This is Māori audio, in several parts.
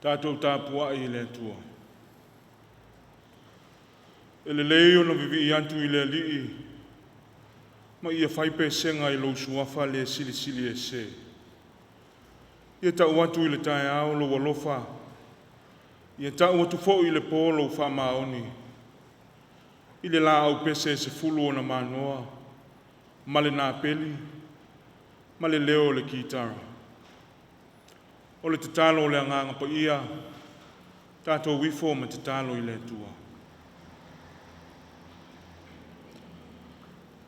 Tātou Tapuaiga le atua. E le leo no vivi I antu I le alii, ma ia whaipe senga I lo suafa le sili e se. Ia tau atu I le tae ao lo walofa, ia tau atu fo I le polo wha maoni. I le la au pese se fulu o na manoa, ma le nā peli, ma le leo le kitara. O le tatalo le anganga pa ia, tātou wifo ma tatalo I le tua.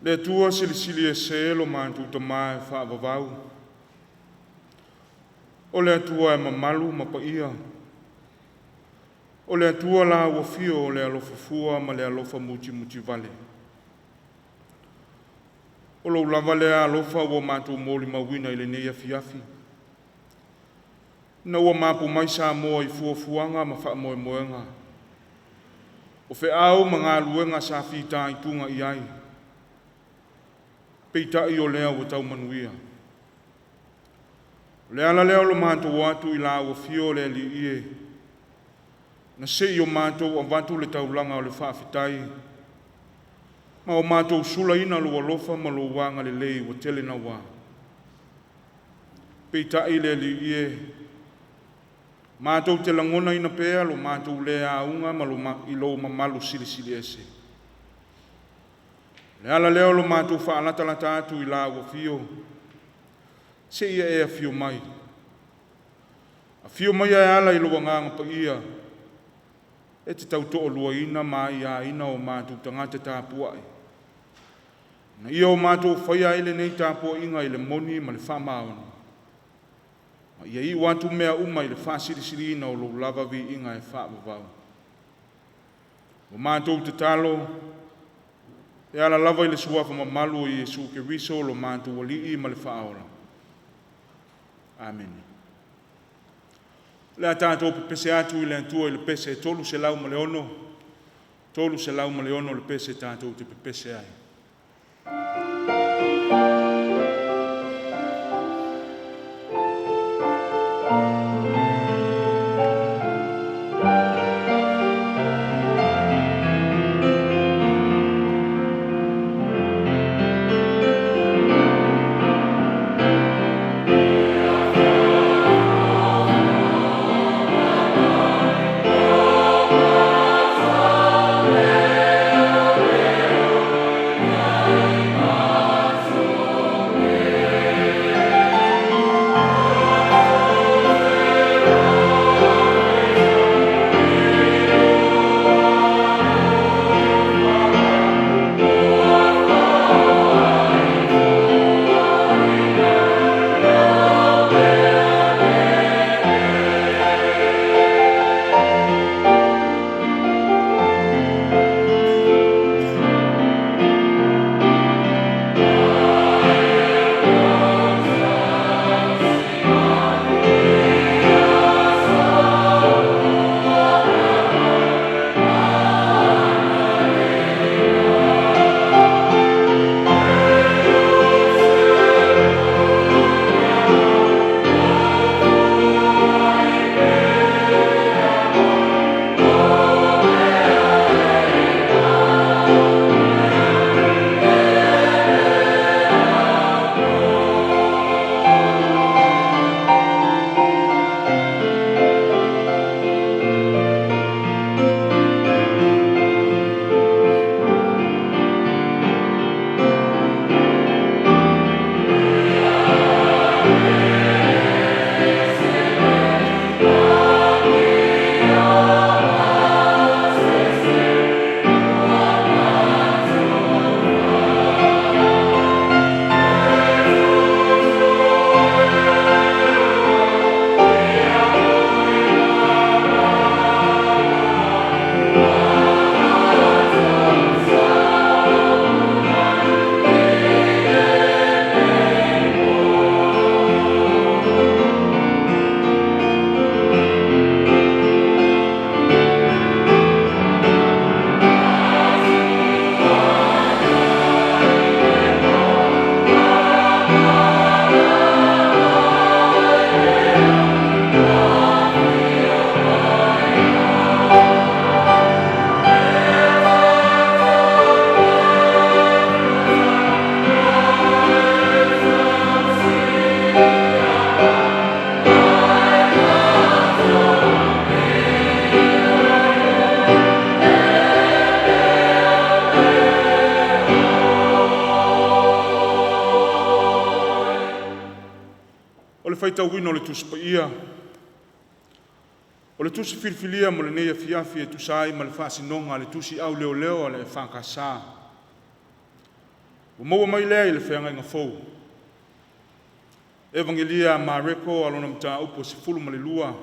Le tua sili e se lo mantu tamae wha vavau. O le tua e mamalu ma pa ia. O le tua la wafio o le alofa fua ma le alofa muti vale. O lo lava le alofa o mantu moli mawina I le nei Afiafi. Na ua mapu mai Samoa I fuafuanga ma wha moe moenga. O fe au ma ngā luenga sa fita I tunga I ai. Peita I o lea o tau manuia. Le ala leo lo manto watu I la ua fio le li ie. Na se I o manto o watu le taulanga o le whaafitai. Ma o manto usula ina lo alofa ma lo wanga le lei o tele na wa. Peita I le li ie. Mātou te langona ina pēa lo mātou lea aunga ma lo ilo mamalu sili ese. Le ala leo lo mātou whaalata atu I la ua fio. Se ia e a fio mai. A fio mai e ala I lo wanganga pa ia. E te tau to'o lua ina mai a ina o mātou tangata Tapuai. Na ia o mātou whaia ele nei Tapua inga I le moni ma le whamaoni. Ia I watu mea I le whaasiri ina o lo lava vi inga e whaavavau. O mātou te talo, e ala lava I le suafa ma malu I Yesu ke riso lo mātou wali I ma le whaaora. Amen. Le tātou pese atu I le antua I le pese tolu se lau ma le ono. Tolu se lau ma le ono le pese tātou te pese ai. le faitauina o le tusi paia. O le tusi filifilia mo le nei afiafi e tusai ma le whaasinonga le tusi au leo leo le whakasā. O maua mai lea i le whenga inga fau. Evangelia Mareko alona mta upo se fulu ma le lua.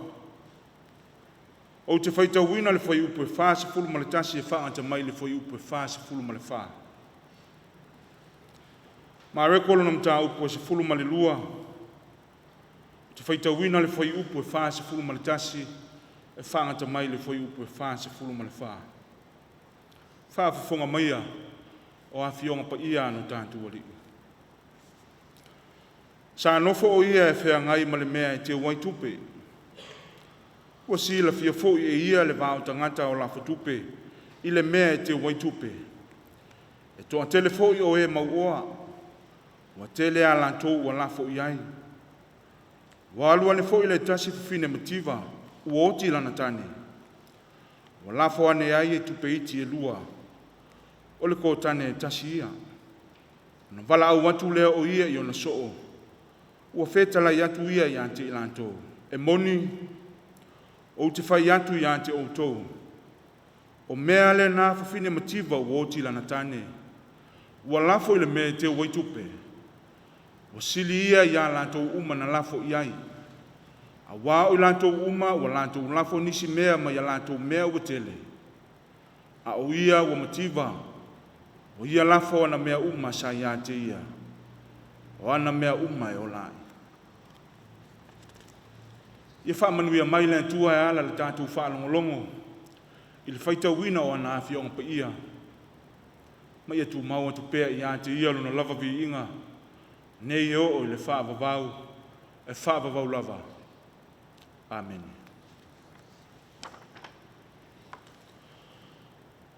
O te faitauina le fai upo e wha se fulu ma le tasi e whaanta mai le fai upo e wha se fulu ma le wha. Mareko alona mta upo se fulu ma le lua. Te faitauina le fai upo e wha se fulu ma le tasi e whaangata mai le fai upo e wha se fulu ma le wha. Wha fafonga maia o a fionga pa ia anu tātu wali. Sa nofo o ia e whea ngai ma le mea e te waitupe. Ua si la fia fo e ia le vāo tangata o la fatupe i le mea e te waitupe. E toa telefo i o e mauoa. Ua tele a lantou ua la fo iai. Ua alua le fo i le tasi fufine motiva. Ua oti lana tane. Ua la fo ane ai e tupe iti e lua. O le ko tane e tasi ia. Na vala au watu lea o ia i ona soo. Ua fetala i atu ia i ante i lantou. E moni o te whai atu i ante o tou. O mea le nā fafine motiva ua oti lana tane. Ua lafo i le mea te waitupe. Ua sili ia i a lantou uma na lafo i ai. A wao i lantou uma ua lantou lafo nisi mea ma i a lantou mea ua tele. A o ia ua motiva. O ia lafo ana mea uma sa i ante ia. O ana mea uma e o lai. Ia whaamanuia mai le tua e ala le tātou whaalongolongo. I le whaitauina o ana awhionga pa ia. Ma ia tu maua tu pēa i ante ia luna lava vi inga. Nei o i le whaavavau. E whaavavau lava. Amen.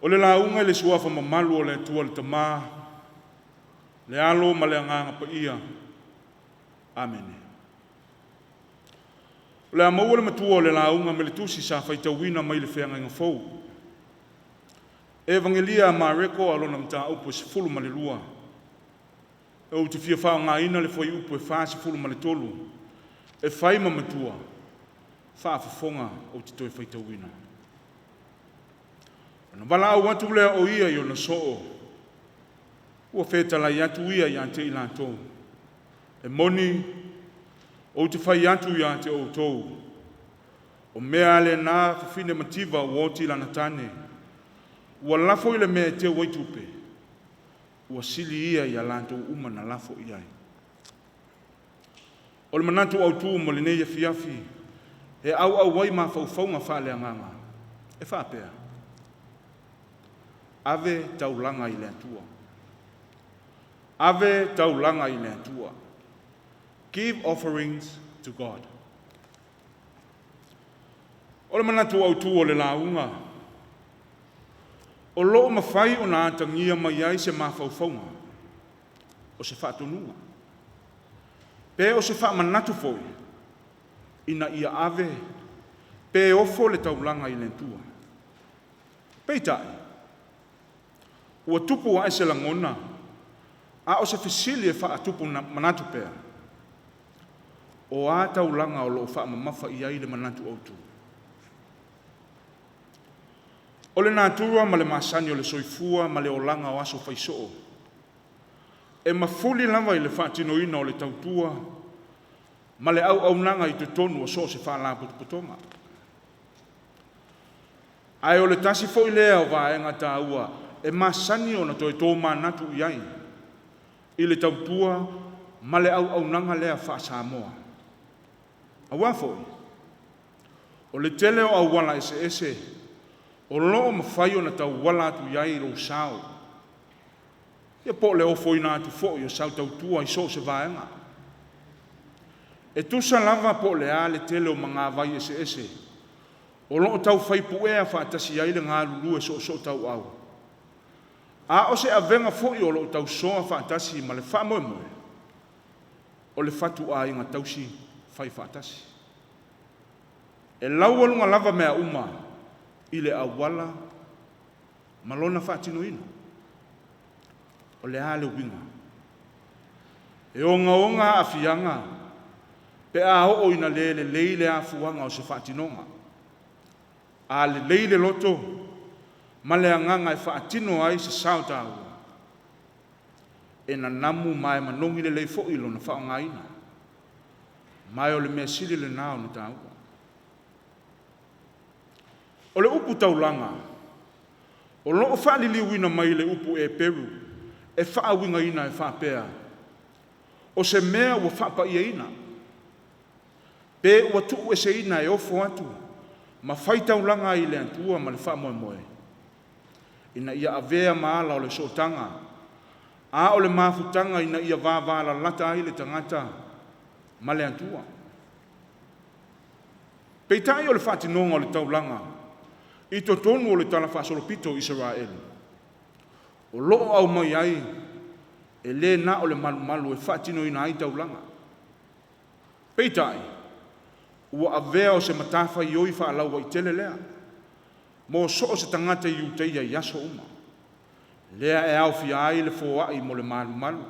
O le launga le suafa ma malu o le tua le tamā. Le alo ma le anganga pa ia. Amen. O le amaua le matua o le launga me le tusi sa faitauina mai le whenga inga fau. Evangelia Mareko alona mta upo se fulu ma le lua. E o te fia whao ngā ina le fai upo e wha se fulu ma le tolu. E whai ma matua. Wha fafonga o te toi faitauina. Na wala au atu lea o ia i o na soo. Ua whetala i atu ia i ante i lantou. E moni o te whai atu i ante o tou. O mea le nā fafine mativa o oti lana tane. Ua lafo i le mea te waitupe. Ua sili ia i a lantou uma na lafo i ai. O le manatu au tu mo le nei Afiafi. E au wai ma faufaunga whale anganga. E whapea. Ave taulanga i le atua. Ave taulanga i le atua. Give offerings to God. O le manatu au tu o le launga. O loo mawhai o nā tangia mai ai se mawhauwhaunga. O se whaatonunga. Pe o se whaamanatu foi. Ina ia ave. Pe ofo le taulanga i le atua. Peitai. Ua tupu wa ese langona, a o se fisili e wha tupu manatu pea. O a taulanga o loo wha mamafa i ai le manatu autu. O le nātua ma le masani o le soifua ma le olanga o aso whaisoo. E mafuli lava i le whaatinoina o le tautua, ma le au nanga i te tonu o so se wha la putuputonga. Ai o le tasi fo i lea o vaenga tā ua, e masani o na toi tō manatu i ai. I le tautua, ma le au nanga lea wha Samoa. A wafoi, o le tele o au wala ese, o loo mawhai o na tau wala atu i ai ro sao. Ia po le ofo i nā atu fo i o sau tautua i so se vaenga. E tusa lava po le a le tele o mga vai ese. O loo tau whaipu ea whaatasi ai le ngā lulu e so tau au. A o se avenga fo i o loo tau soa whaatasi ma le wha moe. O le fatu a inga tausi whai whaatasi. E lau alunga lava mea uma i le awala malona whaatinoina. O le ale winga. E onga afianga Pe a o ina le leile a fuanga o se whaatinonga. A le leile loto, ma le anganga e whaatino ai se sautau. E na namu mai manongi le lei fo ilo na whaongaina. Mai o le mea siri le nao na tau. O le upu taulanga, o loo whaaliliwina mai le upu e Peru, e whaawinga ina e whaapea. O se mea ua whaapa ia ina. Pe ua tuu e se ina e ofo atu, ma whaitaulanga i le antua ma le wha moe moe. Ina ia avea maala o le sotanga, a o le mafutanga ina ia vāvala lata ai le tangata ma le antua. Peitai o le whaatinonga o le taulanga, i to tonu o le tala whaasolopito Israel. O loo au mai ai, e le na o le malu e whaatino ina ai taulanga. Peitai, ua avea o se matafa i oi whaalau i tele lea. Mo so o se tangata i uteia i aso uma. Lea e au fia ai le fōai mo le malu.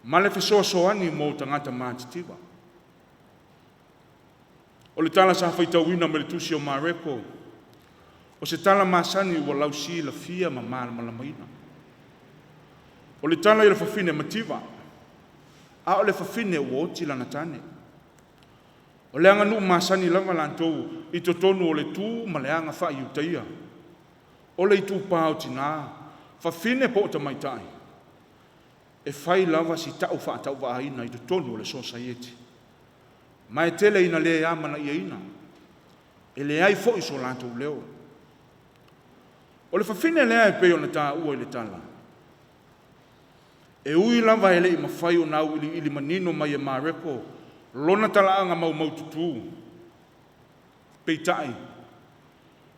Ma le fisoa soani mo tangata mātitiwa. O le tala sa whaitauina me le tusi o Mareko, o se tala masani ua lausi la fia ma malamaina. O le tala i le whawhine mativa, a o le whawhine ua oti lana tane. O le anga nuu masani langa lantou i to tonu o le tū ma le anga wha i utaia. O le i tū pāo tina, whawhine po o tamaitai. E whai lava si tau whaatau waaina i to tonu o le society. Ma e tele ina le amana ia ina. E le ai fo iso lantou leo. O le whawhine lea e peo na tā ua i le tala. E ui lava ele i mawhai o nau ili manino mai e Mareko, lona talaanga mau tutu. Peitai,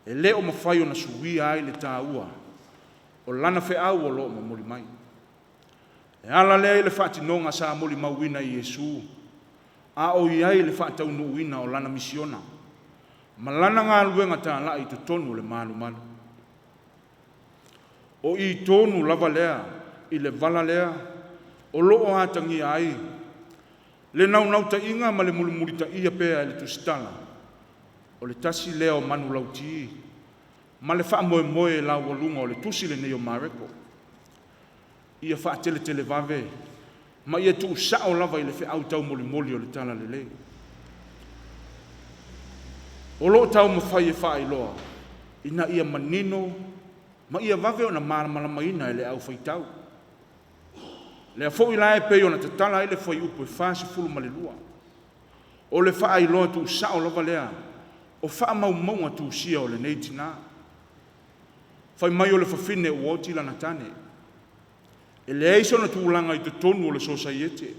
e leo mawhai o na suwia ai le tā ua, o lana whe au o loo mamoli mai. E ala lea i le whaatinonga sa moli mauina i Yesu, a o iai le whaataunu uina o lana misiona, ma lana ngā luenga tā la i tonu le malu. O i tonu lava lea, i le vala lea, o loo atangi ai, le nau ta inga ma le mulimuri ta ia pea le tusitala, o le tasi lea o manu lauti, ma le wha moe la walunga o le tusi le neo Mareko. Ia wha tele vave, ma ia tu sao lava i le wha au tau moli o le tala le lei. O loo tau mawhai e wha i loa, ina ia manino, ma ia vave o na malamaina e le au whaitau. Le a fo i lae peo na te tala ele fo i upo e whaasi fulu ma le lua. O le wha i loa tu sao lava lea, o wha maunga tu sia o le neitina. Whai mai o le whawhine o oti lana tane. E le eiso na tūlanga i te tonu o le society.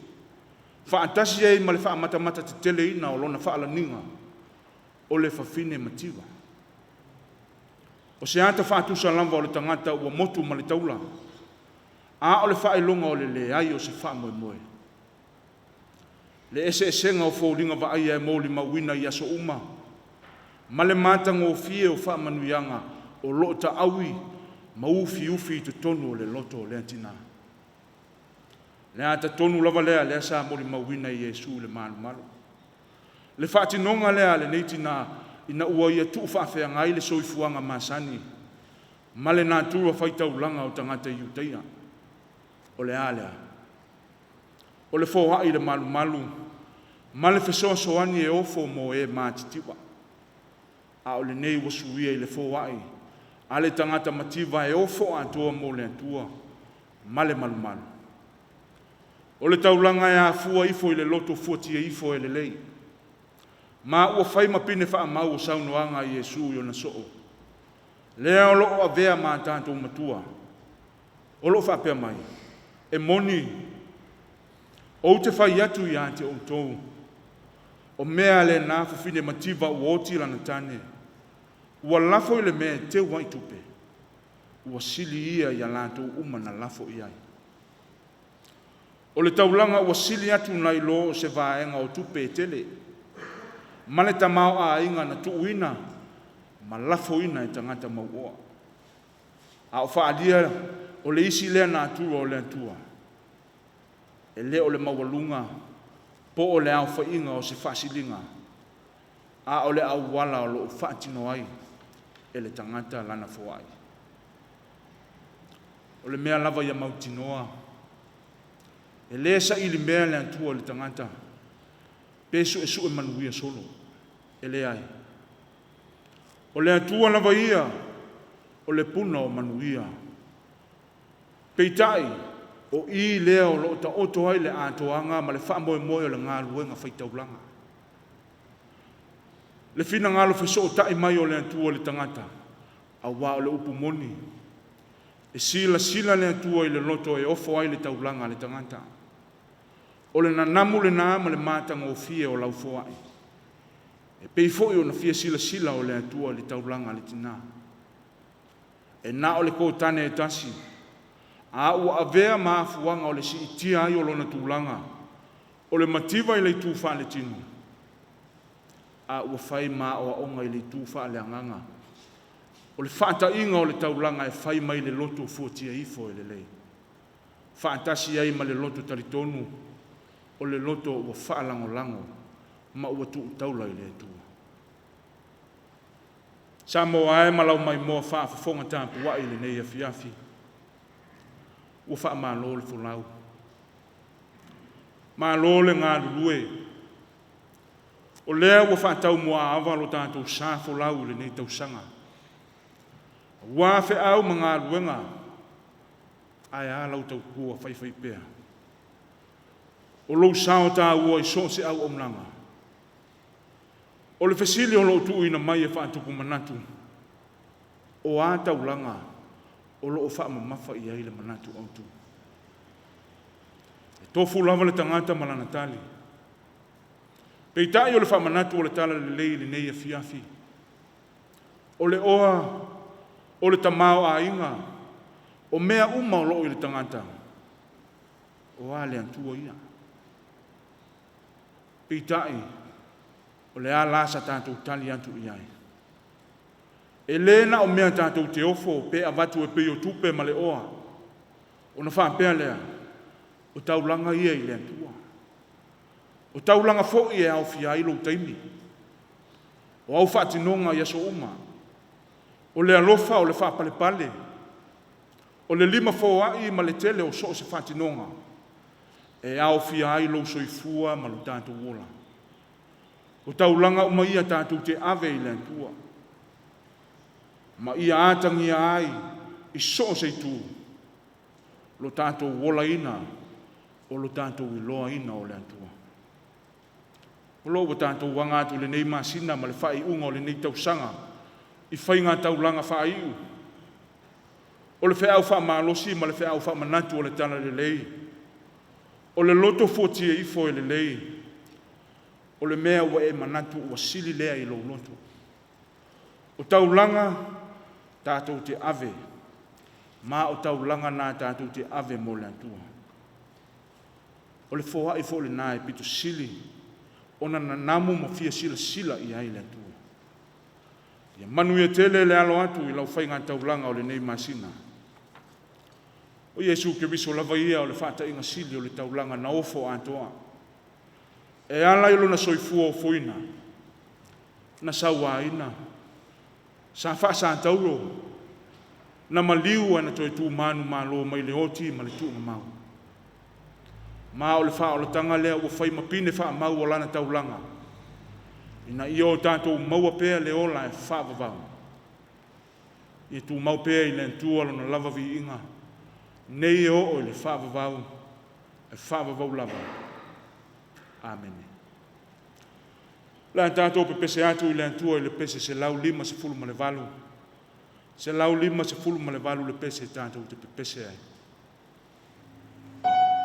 Wha atasi ei ma le wha mata te tele ina o lona wha ala ninga o le whawhine mativa. O se ata wha atusa lamba o le tangata ua motu ma le taula. A o le wha ilonga o le ai o se wha moe. Le ese esenga o fōringa wa aia e mōli mawina i aso uma. Ma le mātanga o fie o wha manuianga o loo ta awi ma ufi i te tonu o le loto o le antina. Le ata tonu lava lea lea sa mōli mawina i Yesu le malu. Le whaatinonga lea le neitina ina ua ia tu whaafea ngai le soifuanga masani. Ma le nātura whaitaulanga o tangata i uteia. O le alea. O le fōhai le malu. Ma le whesoa soani e ofo mo e mātitiwa. A o le nei wasuia i le fōhai. A le tangata mativa e ofo atua mo le atua. Ma le malu. O le taulanga e a fua ifo i le loto fuatia ifo e le lei. Ma ua whai mapine wha mau o saunoanga i Yesu i ona soo. Lea o loo avea ma tātou matua. O loo whapea mai. E moni. O te whai atu i ate o tou. O mea le nā whawhine mativa o oti lana tane. Ua lafo i le mea te wai tupe. Ua sili ia i alatou umana lafo i ai. O le taulanga ua sili atu nai lo o se vaenga o tupe e tele. Ma le tamao a inga na tuuina. Ma lafo ina e tangata mauoa. A o whaalia o le isi lea nā tua o le antua. E le o le mawalunga. po o le au whainga o se whasilinga, a o le au wala o lo whaatino ai, e le tangata lana fōai. O le mea lava ia mautinoa, e le sa ili mea le antua le tangata, pesu e su e manuia solo, e le ai. O le atua lava ia, o le puna o manuia. Peitai, o I lea o lo ta oto ai le atoanga, ma le wha moe moe o le ngā luenga whaitaulanga. Le fina ngalo feso o tai mai o le atua le tangata, a wā o le upu moni. E sila le atua i le loto e ofo ai le taulanga le tangata. O le nanamu le nama le mātanga o fie o lau foai. E peifoi o na fia sila o le atua le taulanga le tina. E na o le kōtane e tasi. A ua avea maafuanga o le si itia ai o lona tūlanga. O le mativa i le tūwha le tino. A ua whai maa o onga i le tūwha le anganga. O le whaata inga o le taulanga e whai mai le loto fuatia ifo e le lei. Whaatasi ai ma le loto taritonu. O le loto ua whaalango lango. Ma ua tuu taula i le tua. Samoa e malau mai moa whaafafonga Tapuaiga i le nei Afiafi. Ua wha malo le fulau. Malo le ngā lulue. O lea ua wha tau mua awa lo tātou sā fulau le nei tausanga. Ua whe au ma ngā luenga. Ai a lau tau kua whai pēr. O lou sao tā ua i so se au omlanga. O le fesili o lo tu ina mai e wha tuku manatu. O a taulanga. O lo wha mamafa i aile manatu au tu. E tofu lava le tangata malana tali. Peitai o le wha manatu o le tala le lei le nei Afiafi. O le oa, o le tamao a inga. O mea uma o lo i le tangata. O a le antua ia. Peitai, o le a lasa tātou tali antu iai. E lena o mea tātou te ofo, pe avatu e peo tupe ma le oa. O na whaapea lea, o taulanga ia i le antua. O taulanga fo i e au fia ilo taimi. O au whaatinonga i aso uma. O le alofa o le whaapale. O le lima fo ai ma le tele o so se whaatinonga. E au fia ilo soifua ma lo tātou wola. O taulanga uma ia tātou te ave i le antua. Ma ia atangi ai i so se tu. Lo tātou wola ina o lo tātou iloa ina o le antua. O lo o tātou wanga atu le nei masina ma le whai unga o le nei tausanga. I whainga taulanga whai u. O le whea au wha maalosi ma le whea au wha manatu o le tana le lei. O le loto fotia ifo e le lei. O le mea ua e manatu ua sili lea i lo loto. O taulanga tātou te ave. Ma o taulanga nā tātou te ave mo le antua. O le foha i fo le nā e pito sili. O na namu ma fia sila i ai le antua. Ia manu ia tele le alo atu i lau whainga taulanga o le nei masina. O Yesu ke viso lava ia o le whata inga sili o le taulanga na ofo atoa. E ala ilo na soifua o foina. Na sawa ina. Sa wha tauro. Na maliu ana toi tu manu malo mai le oti ma le tu mau. Ma o le wha o le tanga lea ua whai mapine wha mau o lana taulanga. Ina i o tātou maua pēa le ola e wha vavau. I tu mau pēa i le antua lona lava vi inga. Nei o le wha vavau. E wha vavau lava. Amen. La tātou pe pese atu i le antua i le pese se lau lima se fulu ma le valu. Se lau lima se fulu ma le valu le pese tātou te pe pese ai. Yeah.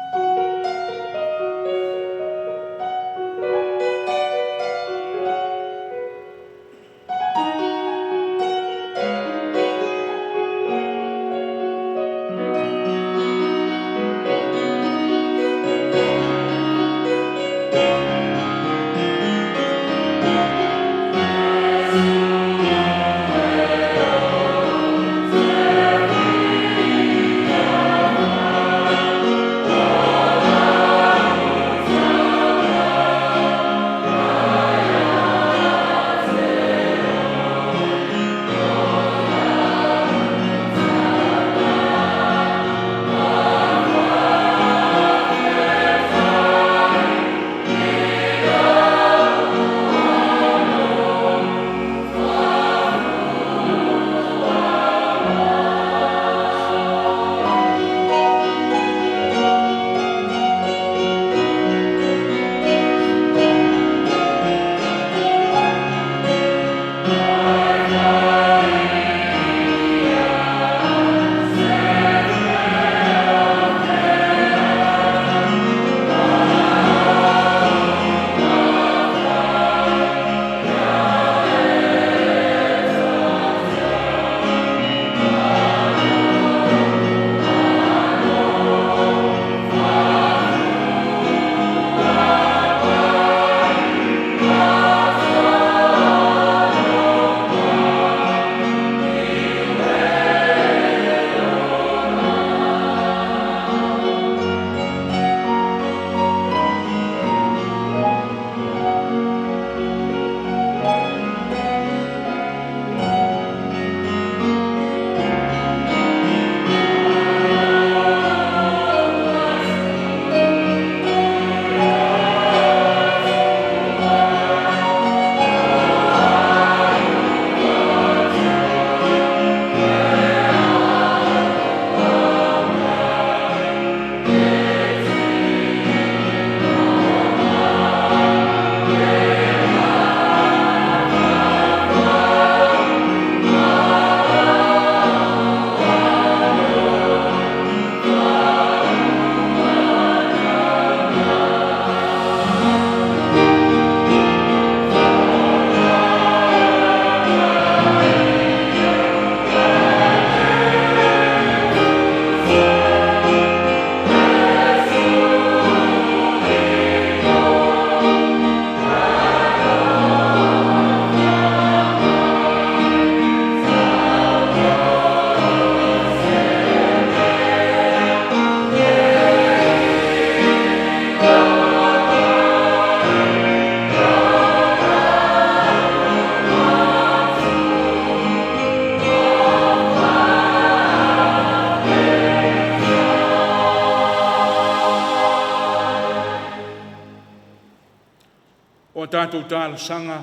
o tātou tālo sanga,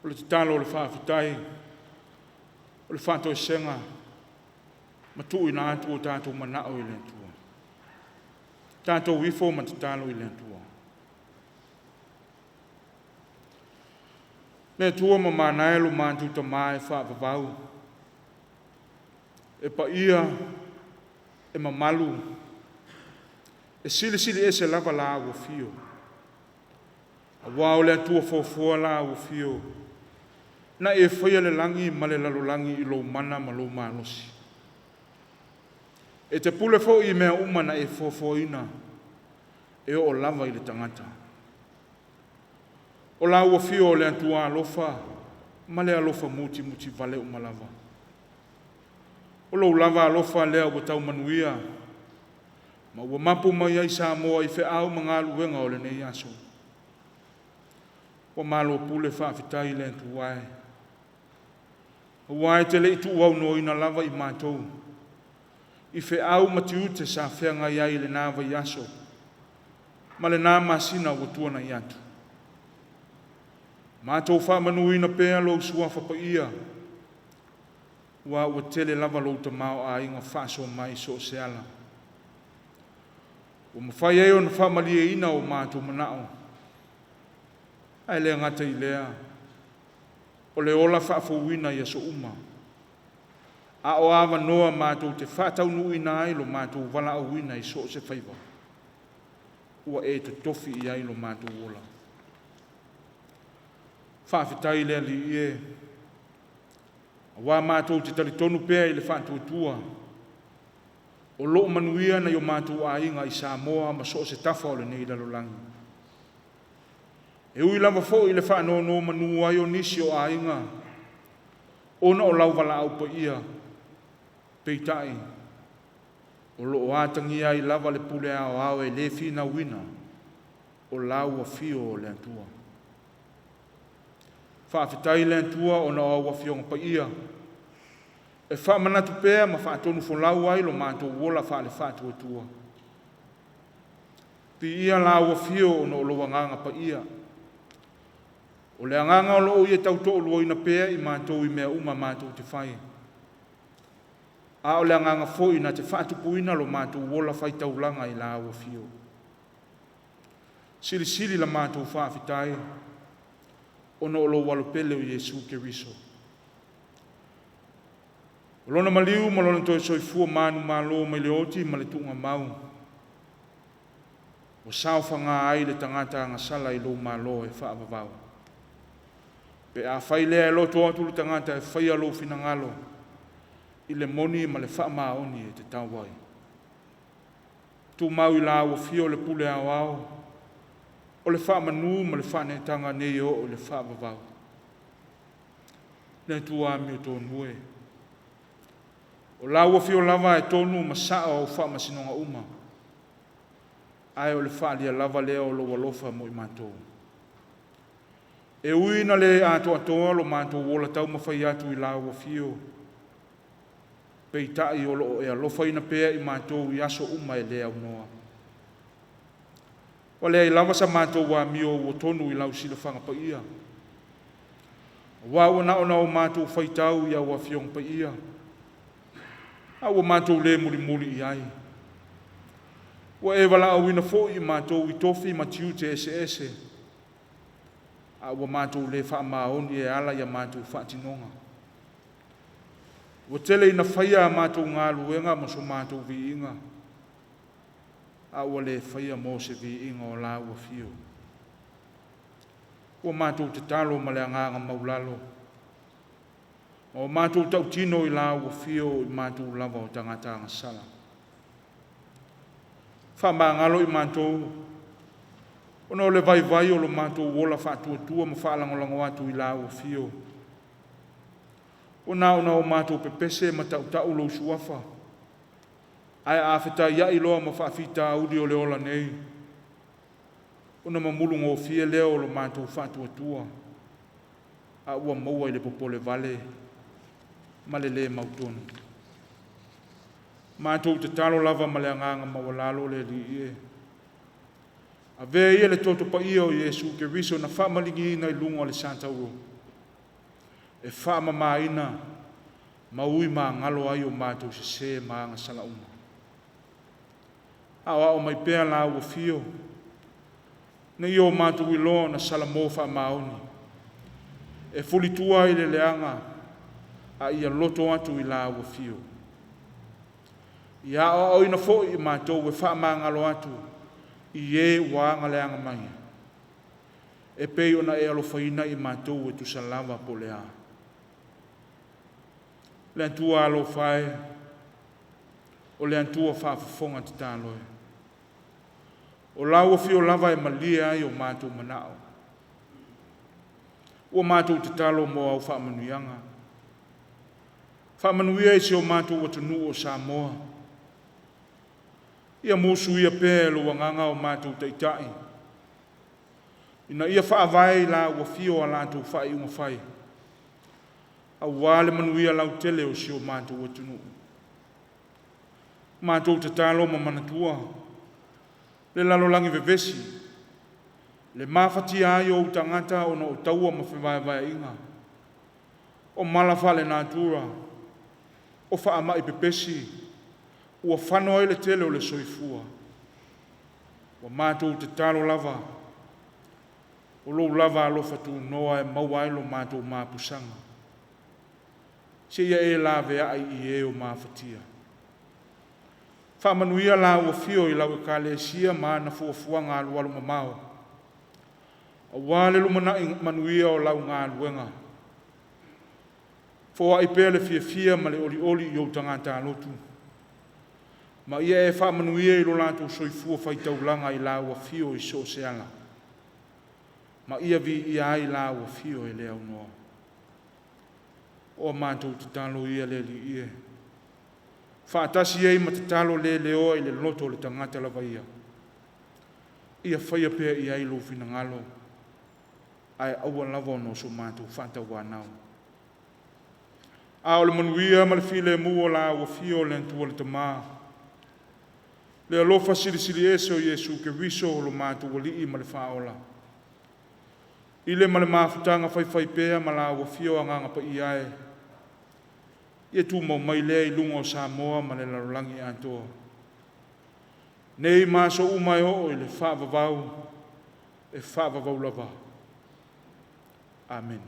o le tālo o le whaafitai, o le whātoi senga, matui na atu o tātou manao i le tua. Tātou wifo ma te tālo i le tua. Le tua ma manaelo mātu ta mai whaapapau. E pa ia, e mamalu, e sili e se lava la o fio. A wao le tua fofua la o fio. Na e whaia le langi ma le lalolangi i lo mana ma lo manosi. E te pule fo i mea uma na e fofoina e o lava i le tangata. O la o fio le tua alofa ma le alofa muti vale umalava. O lo lava alofa lea o tau manuia ma ua mapu mai ai Samoa i au mga luenga o le nei aso. O malo pule whaafitai le tuai. O wai te le itu au no ina lava i mātou. I au matiu te sa whianga iai le nāwa i aso. Ma le nā masina o tuana i atu. Mātou whaamanuina pēa lo sua whapaia. Wa ua tele lava lo ta mao a inga whaso mai so se ala. O mawhai eo na whaamalia ina o mātou manao. Ai lea ngata i lea. O le ola whaafouina i aso uma. A o awa noa mātou te whatau nui na ai lo mātou wala au ina i so se whaiva. Ua e te tofi i ai lo mātou ola. Whaafitai lea li ie. Wa mātou te talitonu pēa i le whaatuatua. O loo manuia na yo mātou a inga i Samoa ma so se tafa o le nei lalolangi. E ui lava fo i le whaanono manu ai o nisi o a inga. Ona o lau wala au pa ia. Peitai. O loo atangi ai lava le pule ao e le fina wina. O lau a fio o le antua. Whaafitai le antua o na o wafionga pa ia. E whaamanatu pēa ma whaatonu wholau ai lo mātou wola whaale whaatua tua. Pi ia la wafio o na o loa nganga pa ia. O le anganga o loo ia tauto o loa ina pēa i mātou i mea uma mātou te whai. A o le anganga fo ina te whaatupuina lo mātou wola whai taulanga i la wafio. Sili la mātou whaafitai. Ono o lo walopele o Yesu Keriso. O lona maliu ma lona toi soifua manu malo mai le oti ma le tunga mau. O sauwhanga ai le tangata anga sala i lo malo e whaavavau. Pe a whailea e loto atu le tangata e whaia lo finangalo. I le moni ma le whaamaoni e te tauwai. Tu mau i la o fio le pule au au. O le whaamanu ma le whaanetanga nei o le whaavavau. Ne tua mi o tōnue. O laua fio lava e tonu ma saa o whaamasinonga uma. Ai o le whaalia lava lea o loa lofa mo i mātou. E uina le ato atoa lo mātou wola tau mawhai atu i laua fio. Peitai o lo e alofa ina pēa i mātou i aso uma e lea unoa. O lea i lava sa mātou wa mio o tonu i lau sila whanga pa ia. Wa wana ona o mātou whaitau i awa fiong pa ia. A ua mātou le muri i ai. Wa e wala au ina fo i mātou i tofi ma tiu te ese. A ua mātou le wha maoni e ala i a mātou whaatinonga. Wa tele ina whaia a mātou ngā luenga ma so mātou vi inga. A ua le whaia mo se vi inga o la ua fio. Ua mātou te talo ma le anganga maulalo. O mātou tau tino i la ua fio i mātou lava o tangata anga sala. Whamangalo i mātou. Ono le vai o lo mātou wola whaatua ma whaalangolango atu i la ua fio. Ona o mātou pepese ma tau lo suafa. Ai awhita ia i loa ma whaafita audi o le ola nei. Ona mamulu ngō fie leo lo mātou whaatua. A ua maua i le popole vale. Ma le mautonu. Mātou te talo lava ma le anganga mawalalo le li ie. A vea ia le toto pa ia o Iesu ke riso na whamalingi ina I lunga o le Santa Uro. E whama maina maui ma ngalo ai o mātou se ma anga sala uma. Awa o mai pēr la ua fio. Na I o mātou ilo na sala mō wha maoni. E fulitua I le leanga a ia loto atu I la ua fio. Ia o ina fo I mātou e wha ma ngalo atu I e wanga leanga mai. E pei ona e alofaina I mātou e tu salava po lea. Le antua alo fai, o le antua whaafafonga te tāloe. O lau o fio lava e malia ai o mātou manao. O mātou te talo mo au whaamanuianga. Whaamanuia e se o mātou watunu o Samoa. Ia mūsu ia pē lo wanganga o mātou taitai. Ina ia whaavai la ua fio a lātou whai unga whai. A wale manuia lau tele o si o mātou watunu. Mātou te talo ma manatua. Le lalolangi vevesi. Le mawhati ai o tangata o no taua ma whewai inga. O malafa le nātura. O whaama I pepesi. Ua whanau le tele o le soifua. Wa mātou te talo lava. O lou lava alofa tu noa e mauailo mātou māpusanga. Se ia e la vea ai I e o mawhatia. Whamanuia la ua fio I lau e kālesia ma na fuafua ngā lualu mamao. A wale lumana I manuia o lau ngā luenga. Fua I pēle fia ma le oli I o tangata lotu. Ma ia e whamanuia I lo lātou soifua whaitaulanga I la ua fio I so seala. Ma ia vi ia ai la ua fio e lea unoa. O mātou te talo ia le li ie. Whaatasi ei ma te talo le leo I le loto le tangata lava ia. Ia whaia pēr I ai lo fina ngalo. Ai aua lava no so mātou whata wānau. A o le manuia ma le file mua la ua fio le antua le tamā. Le alofa sirisiri ese o Iesu ke riso o lo mātou wali I ma le whaola. I le ma le mafutanga whai pēr ma la ua fio a nganga pa I ai. Ia tu mau mai lea I lunga o Samoa ma le larolangi atoa. Nei maso umai o I le whaavavau e whaavavau lava. Amen.